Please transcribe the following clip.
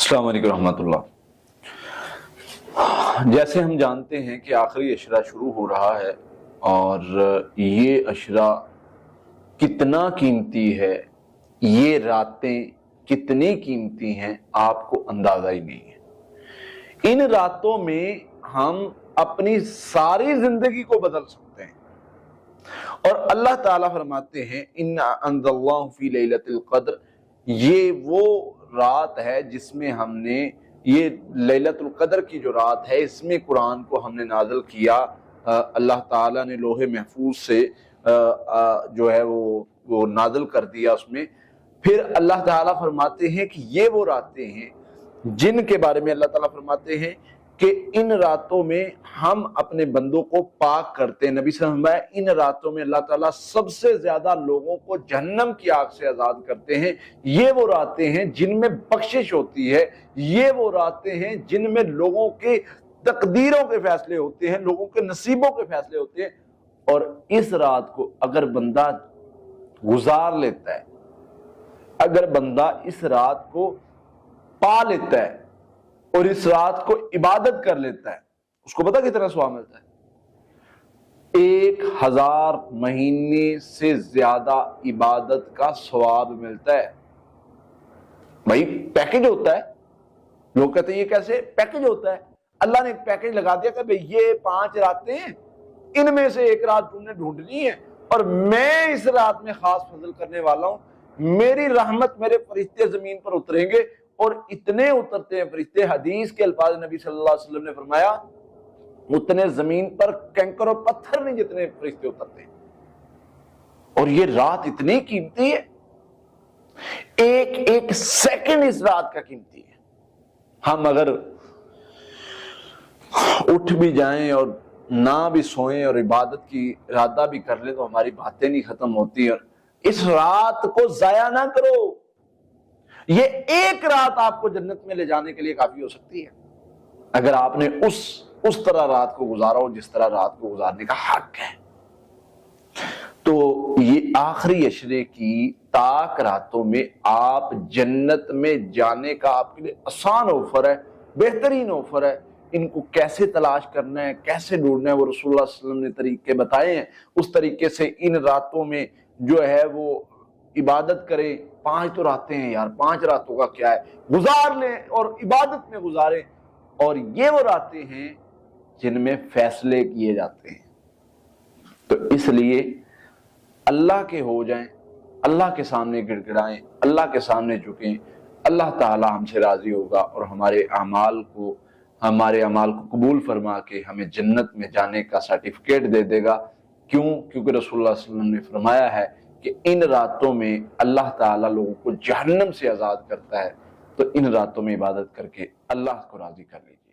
السلام علیکم ورحمۃ اللہ۔ جیسے ہم جانتے ہیں کہ آخری عشرہ شروع ہو رہا ہے اور یہ عشرہ کتنا قیمتی ہے، یہ راتیں کتنی قیمتی ہیں، آپ کو اندازہ ہی نہیں ہے۔ ان راتوں میں ہم اپنی ساری زندگی کو بدل سکتے ہیں، اور اللہ تعالیٰ فرماتے ہیں اِنَّا أَنزَلْنَاهُ فِي لَيْلَةِ الْقَدْرِ، یہ وہ رات ہے جس میں ہم نے، یہ لیلۃ القدر کی جو رات ہے، اس میں قرآن کو ہم نے نازل کیا۔ اللہ تعالیٰ نے لوح محفوظ سے جو ہے وہ نازل کر دیا اس میں۔ پھر اللہ تعالیٰ فرماتے ہیں کہ یہ وہ راتیں ہیں جن کے بارے میں اللہ تعالیٰ فرماتے ہیں کہ ان راتوں میں ہم اپنے بندوں کو پاک کرتے ہیں۔ نبی صلی اللہ علیہ وسلم فرمایا ان راتوں میں اللہ تعالیٰ سب سے زیادہ لوگوں کو جہنم کی آگ سے آزاد کرتے ہیں۔ یہ وہ راتیں ہیں جن میں بخشش ہوتی ہے، یہ وہ راتیں ہیں جن میں لوگوں کے تقدیروں کے فیصلے ہوتے ہیں، لوگوں کے نصیبوں کے فیصلے ہوتے ہیں۔ اور اس رات کو اگر بندہ گزار لیتا ہے، اگر بندہ اس رات کو پا لیتا ہے اور اس رات کو عبادت کر لیتا ہے، اس کو پتہ کتنا ثواب ملتا ہے؟ 1000 مہینے سے زیادہ عبادت کا ثواب ملتا ہے۔ بھائی پیکج ہوتا ہے، لوگ کہتے ہیں یہ کیسے پیکج ہوتا ہے؟ اللہ نے ایک پیکج لگا دیا کہ بھئی یہ 5 راتیں ہیں، ان میں سے ایک رات تم نے ڈھونڈنی ہے، اور میں اس رات میں خاص فضل کرنے والا ہوں، میری رحمت، میرے فرشتے زمین پر اتریں گے، اور اتنے اترتے ہیں فرشتے، حدیث کے الفاظ نبی صلی اللہ علیہ وسلم نے فرمایا اتنے زمین پر کنکر اور پتھر نہیں جتنے فرشتے اترتے ہیں۔ اور یہ رات اتنی قیمتی ہے، ایک ایک سیکنڈ اس رات کا قیمتی ہے۔ ہم اگر اٹھ بھی جائیں اور نہ بھی سوئیں اور عبادت کی ارادہ بھی کر لیں تو ہماری باتیں نہیں ختم ہوتی۔ اور اس رات کو ضائع نہ کرو، یہ ایک رات آپ کو جنت میں لے جانے کے لیے کافی ہو سکتی ہے، اگر آپ نے اس طرح رات کو گزارا ہو جس طرح رات کو گزارنے کا حق ہے۔ تو یہ آخری عشرے کی طاق راتوں میں آپ جنت میں جانے کا آپ کے لیے آسان آفر ہے، بہترین آفر ہے۔ ان کو کیسے تلاش کرنا ہے، کیسے ڈھونڈنا ہے، وہ رسول اللہ صلی اللہ علیہ وسلم نے طریقے بتائے ہیں۔ اس طریقے سے ان راتوں میں جو ہے وہ عبادت کریں۔ 5 تو راتیں ہیں یار، 5 راتوں کا کیا ہے، گزار لیں اور عبادت میں گزاریں۔ اور یہ وہ راتیں ہیں جن میں فیصلے کیے جاتے ہیں۔ تو اس لیے اللہ کے ہو جائیں، اللہ کے سامنے گڑ گڑائیں، اللہ کے سامنے جھکیں، اللہ تعالی ہم سے راضی ہوگا اور ہمارے اعمال کو قبول فرما کے ہمیں جنت میں جانے کا سرٹیفکیٹ دے دے گا۔ کیونکہ رسول اللہ صلی اللہ علیہ وسلم نے فرمایا ہے کہ ان راتوں میں اللہ تعالیٰ لوگوں کو جہنم سے آزاد کرتا ہے، تو ان راتوں میں عبادت کر کے اللہ کو راضی کر لیجیے۔